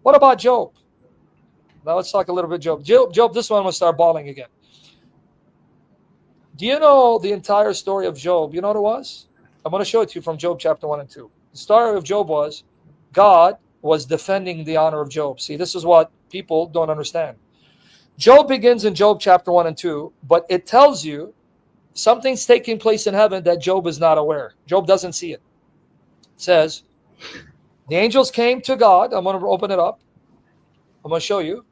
What about Job? Now let's talk a little bit Job, this one will start bawling again. Do you know the entire story of Job? You know what it was? I'm going to show it to you from Job chapter 1 and 2. The story of Job was God was defending the honor of Job. See, this is what people don't understand. Job begins in Job chapter 1 and 2, but it tells you something's taking place in heaven that Job is not aware. Job doesn't see it. It says, the angels came to God. I'm going to open it up. I'm going to show you.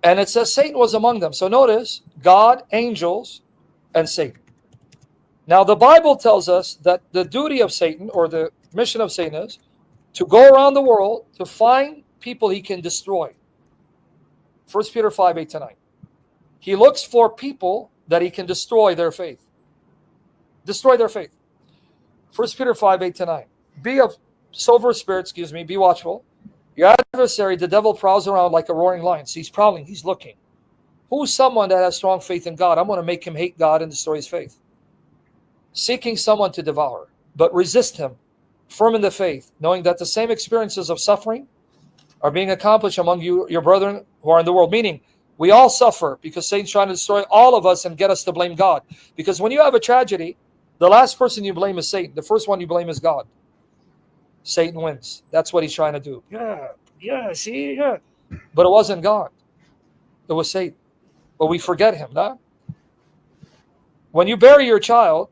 And it says Satan was among them. So notice, God, angels, and Satan. Now the Bible tells us that the duty of Satan, or the mission of Satan, is to go around the world to find people he can destroy. 1 Peter 5, 8 to 9. He looks for people that he can destroy their faith. Destroy their faith. 1 Peter 5, 8 to 9. Be of sober spirit, be watchful. Your adversary, the devil, prowls around like a roaring lion. So he's prowling, he's looking. Who's someone that has strong faith in God? I'm going to make him hate God and destroy his faith. Seeking someone to devour, but resist him, firm in the faith, knowing that the same experiences of suffering are being accomplished among you, your brethren who are in the world. Meaning, we all suffer because Satan's trying to destroy all of us and get us to blame God. Because when you have a tragedy, the last person you blame is Satan. The first one you blame is God. Satan wins. That's what he's trying to do. Yeah. But it wasn't God. It was Satan. But we forget him, huh? When you bury your child,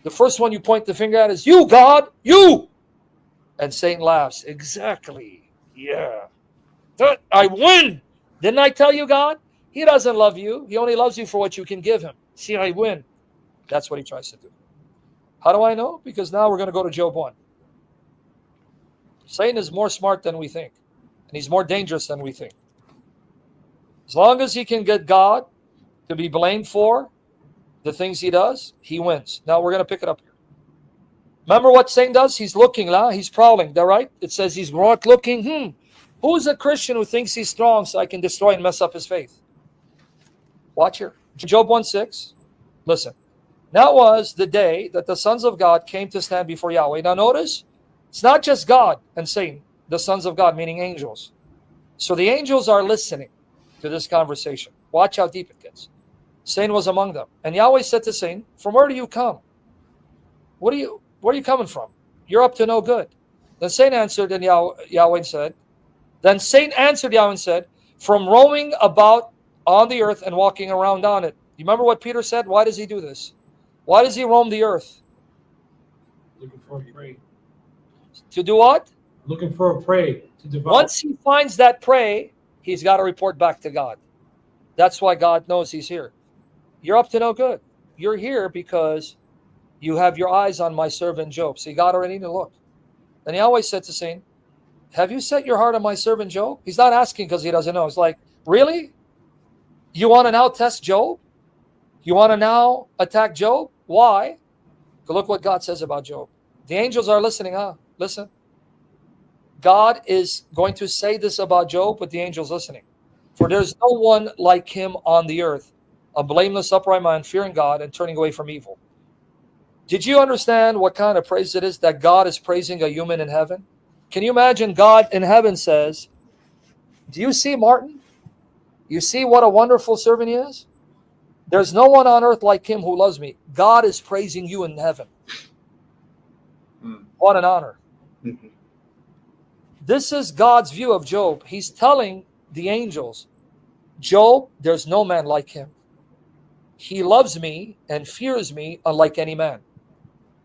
the first one you point the finger at is, you, God, you! And Satan laughs. Exactly. Yeah. I win. Didn't I tell you, God? He doesn't love you. He only loves you for what you can give him. See, I win. That's what he tries to do. How do I know? Because now we're going to go to Job 1. Satan is more smart than we think. And he's more dangerous than we think. As long as he can get God to be blamed for the things he does, he wins. Now we're going to pick it up here. Remember what Satan does? He's looking, he's prowling. That right? It says he's looking. Who's a Christian who thinks he's strong so I can destroy and mess up his faith? Watch here. Job 1:6. Listen. Now was the day that the sons of God came to stand before Yahweh. Now notice, it's not just God and Satan, the sons of God, meaning angels. So the angels are listening to this conversation. Watch how deep it gets. Satan was among them. And Yahweh said to Satan, from where do you come? Where are you coming from? You're up to no good. Then Satan answered, and Yahweh said, from roaming about on the earth and walking around on it. You remember what Peter said? Why does he do this? Why does he roam the earth? Looking for a prey. To do what? Looking for a prey to devour. Once he finds that prey, he's got to report back to God. That's why God knows he's here. You're up to no good. You're here because you have your eyes on my servant Job. See, God already knew. Look. Then Yahweh said to Satan, have you set your heart on my servant Job? He's not asking because he doesn't know. It's like, really? You want to now test Job? You want to now attack Job? Why? Look what God says about Job. The angels are listening, Listen. God is going to say this about Job with the angels listening. For there's no one like him on the earth, a blameless, upright man, fearing God and turning away from evil. Did you understand what kind of praise it is that God is praising a human in heaven? Can you imagine God in heaven says, do you see Martin? You see what a wonderful servant he is? There's no one on earth like him who loves me. God is praising you in heaven. What an honor. This is God's view of Job. He's telling the angels, Job, there's no man like him. He loves me and fears me unlike any man.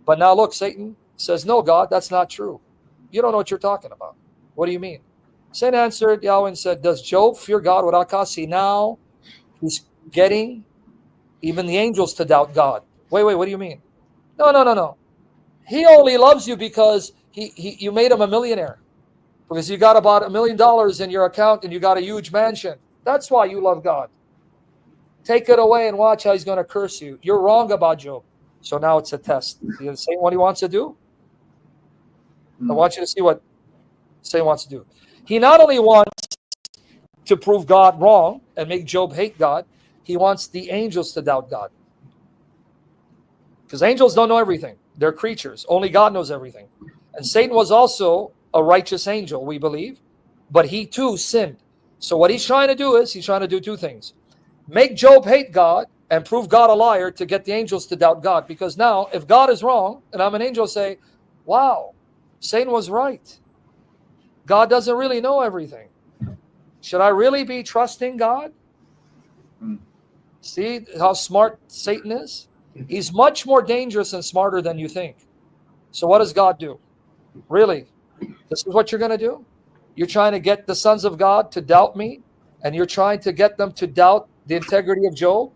But now look, Satan says, no, God, that's not true. You don't know what you're talking about. What do you mean? Satan answered Yahweh and said, does Job fear God without cause? See, now he's getting even the angels to doubt God. Wait, what do you mean? No. He only loves you because you made him a millionaire. Because you got about $1 million in your account and you got a huge mansion. That's why you love God. Take it away and watch how he's going to curse you. You're wrong about Job. So now it's a test. You see what he wants to do? I want you to see what Satan wants to do. He not only wants to prove God wrong and make Job hate God, he wants the angels to doubt God. Because angels don't know everything. They're creatures. Only God knows everything. And Satan was also a righteous angel, we believe. but he too sinned. So what he's trying to do is, he's trying to do two things. Make Job hate God and prove God a liar to get the angels to doubt God. Because now, if God is wrong, and I'm an angel, say, wow, Satan was right. God doesn't really know everything. Should I really be trusting God? See how smart Satan is? He's much more dangerous and smarter than you think. So what does God do? Really? This is what you're going to do? You're trying to get the sons of God to doubt me, and you're trying to get them to doubt the integrity of Job,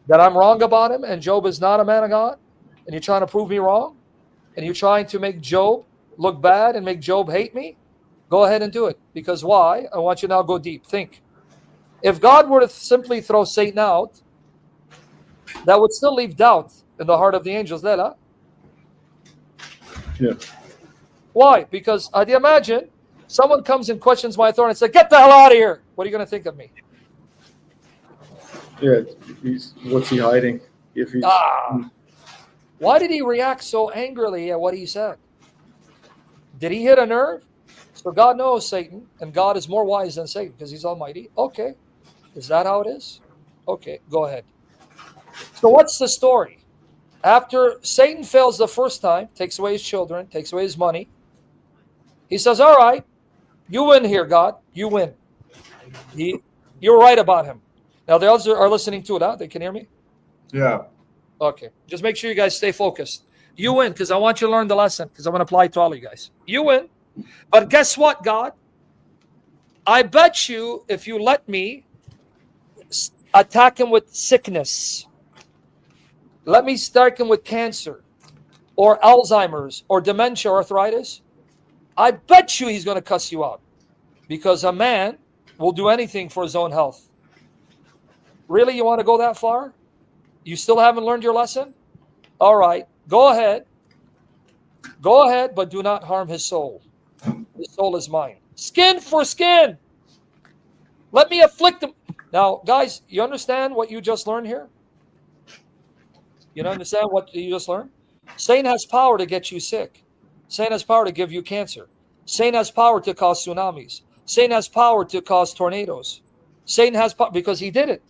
that I'm wrong about him, and Job is not a man of God, and you're trying to prove me wrong, and you're trying to make Job look bad and make Job hate me? Go ahead and do it. Because why? I want you now to go deep. Think. If God were to simply throw Satan out, that would still leave doubt in the heart of the angels. Lela. Yeah. Why? Because do you imagine someone comes and questions my authority and says, get the hell out of here. What are you going to think of me? Yeah. What's he hiding? If he's Why did he react so angrily at what he said? Did he hit a nerve? So God knows Satan, and God is more wise than Satan because he's almighty. Okay. Is that how it is? Okay, go ahead. So what's the story? After Satan fails the first time, takes away his children, takes away his money, he says, all right, you win here, God. You win. You're right about him. Now, the others are listening to it, huh? They can hear me? Yeah. Okay. Just make sure you guys stay focused. You win, because I want you to learn the lesson, because I'm going to apply it to all of you guys. You win. But guess what, God? I bet you if you let me attack him with sickness, let me strike him with cancer or Alzheimer's or dementia or arthritis, I bet you he's going to cuss you out, because a man will do anything for his own health. Really, you want to go that far? You still haven't learned your lesson? All right, go ahead. Go ahead, but do not harm his soul. His soul is mine. Skin for skin. Let me afflict him. Now, guys, you understand what you just learned here? You understand what you just learned? Satan has power to get you sick. Satan has power to give you cancer. Satan has power to cause tsunamis. Satan has power to cause tornadoes. Satan has power because he did it.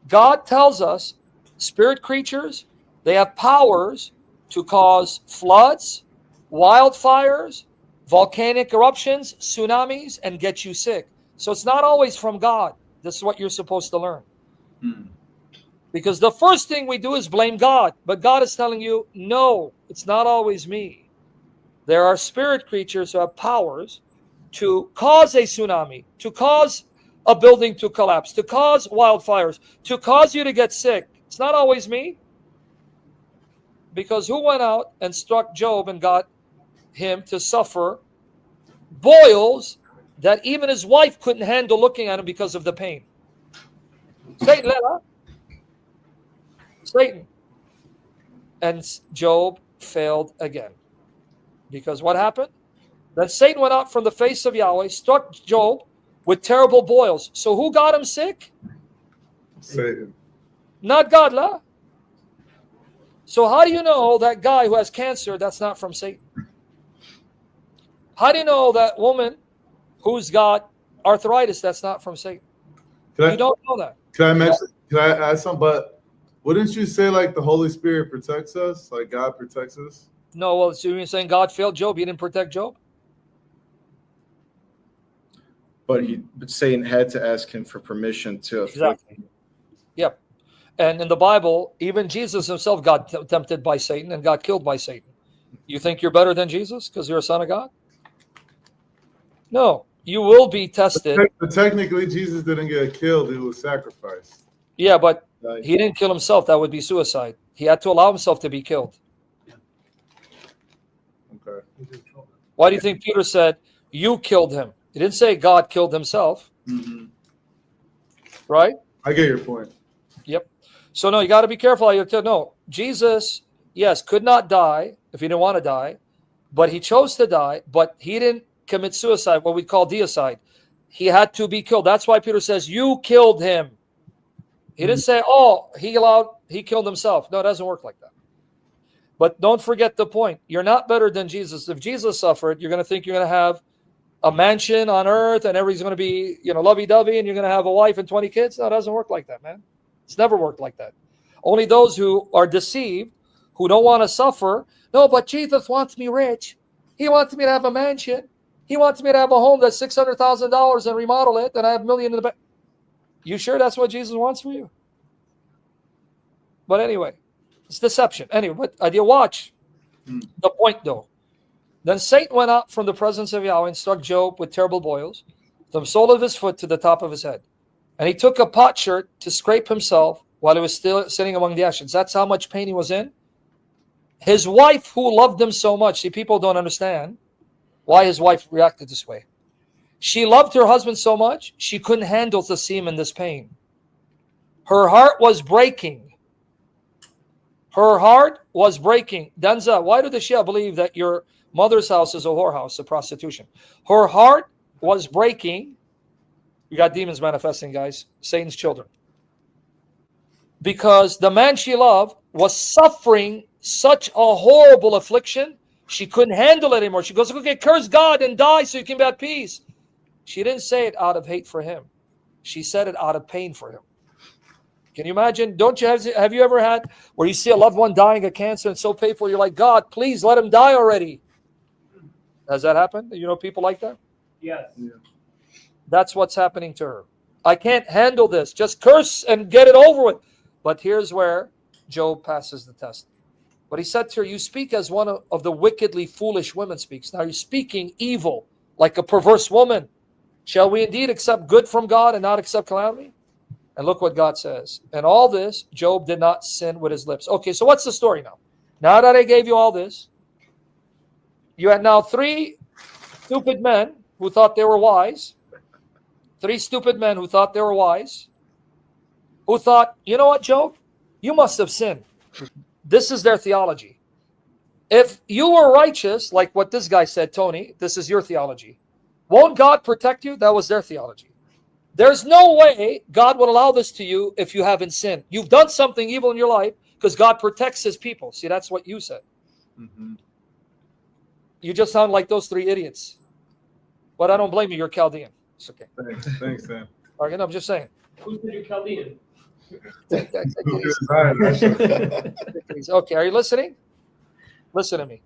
God tells us spirit creatures, they have powers to cause floods, wildfires, volcanic eruptions, tsunamis, and get you sick. So it's not always from God. This is what you're supposed to learn. Because the first thing we do is blame God. But God is telling you, no, it's not always me. There are spirit creatures who have powers to cause a tsunami, to cause a building to collapse, to cause wildfires, to cause you to get sick. It's not always me. Because who went out and struck Job and got him to suffer boils that even his wife couldn't handle looking at him because of the pain? Satan, Lela. Satan. And Job failed again. Because what happened? Then Satan went out from the face of Yahweh, struck Job with terrible boils. So who got him sick? Satan. Not God, la. So how do you know that guy who has cancer, that's not from Satan? How do you know that woman who's got arthritis, that's not from Satan? You don't know that. Can I add something? But wouldn't you say like the Holy Spirit protects us? Like God protects us? No, well, so you're saying God failed Job. He didn't protect Job? But Satan had to ask him for permission to afflict him. Yep. And in the Bible, even Jesus himself got tempted by Satan and got killed by Satan. You think you're better than Jesus because you're a son of God? No. You will be tested. But technically, Jesus didn't get killed. He was sacrificed. Yeah, but he didn't kill himself. That would be suicide. He had to allow himself to be killed. Okay. Why do you think Peter said, you killed him? He didn't say God killed himself. Mm-hmm. Right? I get your point. Yep. So no, you got to be careful. No, Jesus, yes, could not die if he didn't want to die, but he chose to die, but he didn't commit suicide, what we call deicide. He had to be killed. That's why Peter says, you killed him. He didn't say, oh, he killed himself. No, it doesn't work like that. But don't forget the point. You're not better than Jesus. If Jesus suffered, you're going to think you're going to have a mansion on earth and everybody's going to be, lovey-dovey and you're going to have a wife and 20 kids. No, it doesn't work like that, man. It's never worked like that. Only those who are deceived, who don't want to suffer. No, but Jesus wants me rich. He wants me to have a mansion. He wants me to have a home that's $600,000 and remodel it, and I have $1 million in the bank. You sure that's what Jesus wants for you? But anyway, it's deception. Anyway, but idea, watch the point though. Then Satan went out from the presence of Yahweh and struck Job with terrible boils, from the sole of his foot to the top of his head. And he took a potsherd to scrape himself while he was still sitting among the ashes. That's how much pain he was in. His wife, who loved him so much, see, people don't understand why his wife reacted this way. She loved her husband so much, she couldn't handle to see him in this pain. Her heart was breaking. Her heart was breaking. Danza, why do the Shia believe that your mother's house is a whorehouse, a prostitution? Her heart was breaking. You got demons manifesting, guys. Satan's children. Because the man she loved was suffering such a horrible affliction, she couldn't handle it anymore. She goes, okay, curse God and die so you can be at peace. She didn't say it out of hate for him. She said it out of pain for him. Can you imagine? Have you ever had where you see a loved one dying of cancer and so painful, you're like, God, please let him die already? Has that happened? You know people like that? Yes. Yeah. That's what's happening to her. I can't handle this. Just curse and get it over with. But here's where Job passes the test. But he said to her, you speak as one of the wickedly foolish women speaks. Now you're speaking evil, like a perverse woman. Shall we indeed accept good from God and not accept calamity? And look what God says. And all this, Job did not sin with his lips. Okay, so what's the story now? Now that I gave you all this, you had now 3 stupid men who thought they were wise. 3 stupid men who thought they were wise. Who thought, you know what, Job? You must have sinned. This is their theology. If you were righteous, like what this guy said, Tony, this is your theology. Won't God protect you? That was their theology. There's no way God would allow this to you if you haven't sinned. You've done something evil in your life because God protects his people. See, that's what you said. Mm-hmm. You just sound like those 3 idiots. But I don't blame you. You're Chaldean. It's okay. Thanks, Sam. All right, I'm just saying. Who's the Chaldean? Okay, are you listening? Listen to me.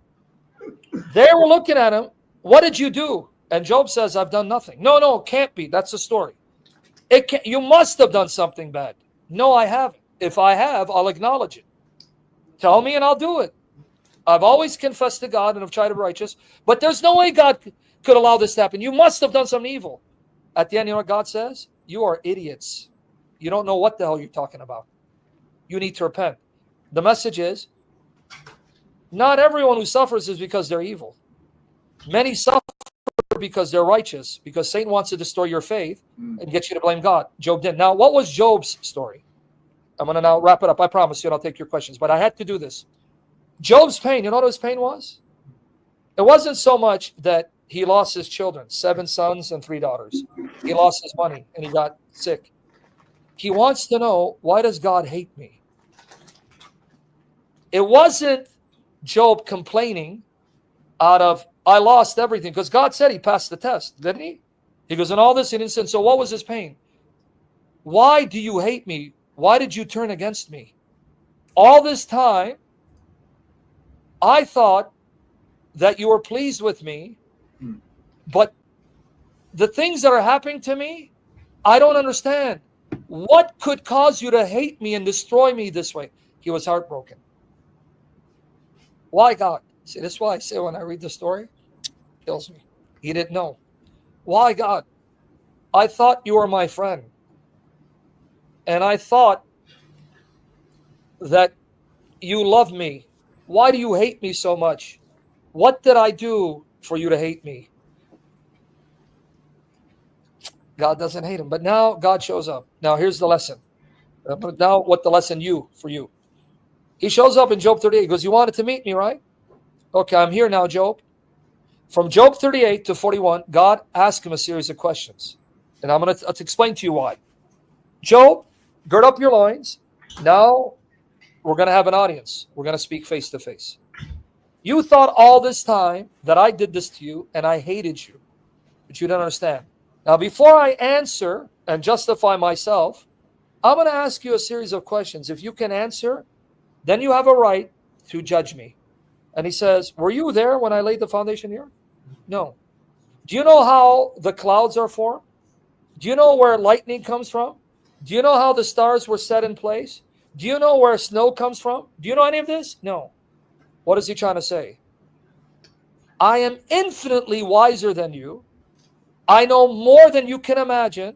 They were looking at him. What did you do? And Job says, I've done nothing. No, it can't be. That's the story. You must have done something bad. No, I haven't. If I have, I'll acknowledge it. Tell me and I'll do it. I've always confessed to God and have tried to be righteous, but there's no way God could allow this to happen. You must have done something evil. At the end, you know what God says? You are idiots. You don't know what the hell you're talking about. You need to repent. The message is, not everyone who suffers is because they're evil. Many suffer because they're righteous, because Satan wants to destroy your faith and get you to blame God. Job didn't. Now, what was Job's story? I'm going to now wrap it up. I promise you, and I'll take your questions. But I had to do this. Job's pain, you know what his pain was? It wasn't so much that he lost his children, 7 sons and 3 daughters. He lost his money and he got sick. He wants to know, why does God hate me? It wasn't Job complaining out of, I lost everything, because God said he passed the test, didn't he? He goes, in all this he didn't sin. So what was his pain? Why do you hate me? Why did you turn against me? All this time, I thought that you were pleased with me, but the things that are happening to me, I don't understand. What could cause you to hate me and destroy me this way? He was heartbroken. Why God? See, this is why I say when I read the story, it kills me. He didn't know. Why God? I thought you were my friend. And I thought that you loved me. Why do you hate me so much? What did I do for you to hate me? God doesn't hate him. But now God shows up. Now here's the lesson. Now what the lesson for you. He shows up in Job 38. He goes, you wanted to meet me, right? Okay, I'm here now, Job. From Job 38 to 41, God asked him a series of questions. And I'm going to explain to you why. Job, gird up your loins. Now we're going to have an audience. We're going to speak face to face. You thought all this time that I did this to you and I hated you. But you don't understand. Now, before I answer and justify myself, I'm going to ask you a series of questions. If you can answer, then you have a right to judge me. And he says, were you there when I laid the foundation here? No. Do you know how the clouds are formed? Do you know where lightning comes from? Do you know how the stars were set in place? Do you know where snow comes from? Do you know any of this? No. What is he trying to say? I am infinitely wiser than you. I know more than you can imagine.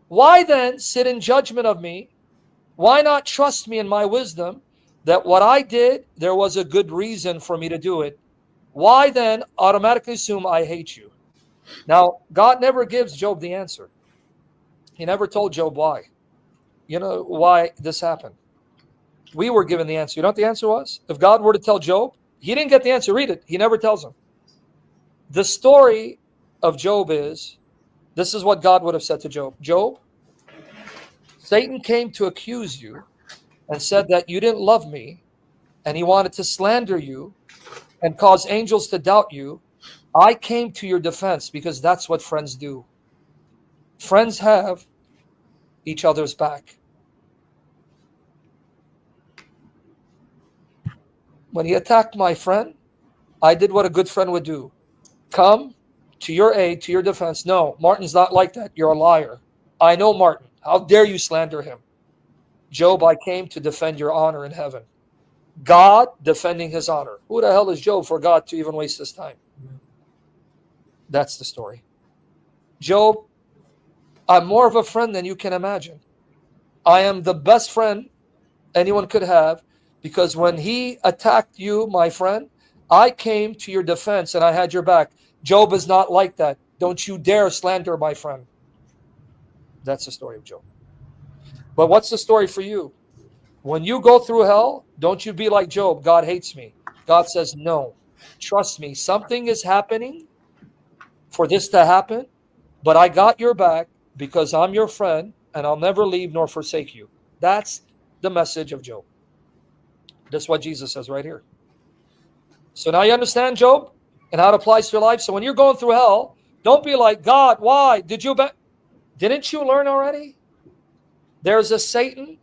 Why then sit in judgment of me? Why not trust me in my wisdom that what I did, there was a good reason for me to do it? Why then automatically assume I hate you? Now, God never gives Job the answer. He never told Job why. You know why this happened? We were given the answer. You know what the answer was? If God were to tell Job, he didn't get the answer. Read it. He never tells him. The story of Job is, this is what God would have said to Job. Job, Satan came to accuse you and said that you didn't love me, and he wanted to slander you and cause angels to doubt you. I came to your defense because that's what friends do. Friends have each other's back. When he attacked my friend, I did what a good friend would do. Come to your aid, to your defense. No, Martin's not like that. You're a liar. I know Martin. How dare you slander him? Job, I came to defend your honor in heaven. God defending his honor. Who the hell is Job for God to even waste his time? That's the story. Job, I'm more of a friend than you can imagine. I am the best friend anyone could have, because when he attacked you, my friend, I came to your defense and I had your back. Job is not like that. Don't you dare slander my friend. That's the story of Job. But what's the story for you? When you go through hell, don't you be like Job. God hates me. God says, no, trust me. Something is happening for this to happen, but I got your back because I'm your friend and I'll never leave nor forsake you. That's the message of Job. That's what Jesus says right here. So now you understand Job and how it applies to your life. So when you're going through hell, don't be like, God, why? Didn't you learn already? There's a Satan.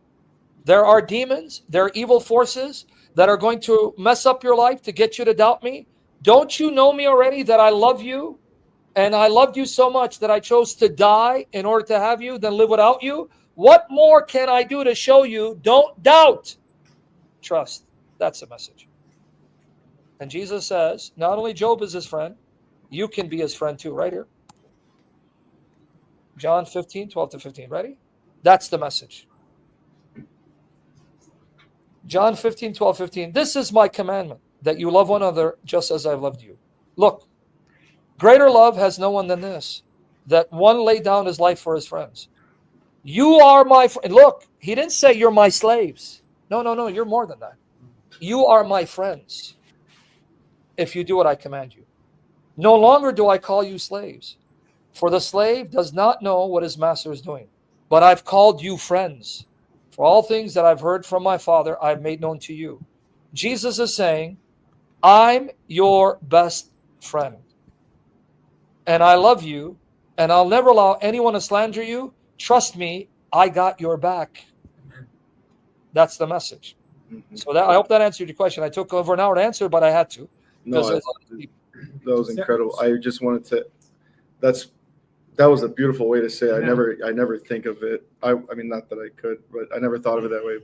There are demons. There are evil forces that are going to mess up your life to get you to doubt me. Don't you know me already that I love you? And I loved you so much that I chose to die in order to have you than live without you. What more can I do to show you? Don't doubt. Trust. That's the message. And Jesus says, not only Job is his friend, you can be his friend too, right here. John 15, 12 to 15. Ready? That's the message. John 15, 12, 15. This is my commandment, that you love one another just as I've loved you. Look, greater love has no one than this, that one lay down his life for his friends. You are my friend. Look, he didn't say you're my slaves. No, you're more than that. You are my friends if you do what I command you. No longer do I call you slaves, for the slave does not know what his master is doing. But I've called you friends. For all things that I've heard from my Father, I've made known to you. Jesus is saying, I'm your best friend. And I love you, and I'll never allow anyone to slander you. Trust me, I got your back. That's the message. Mhm. So I hope that answered your question. I took over an hour to answer, but I had to. No, Because that was incredible. I just wanted to. That was a beautiful way to say it. I never think of it. I mean, not that I could, but I never thought of it that way.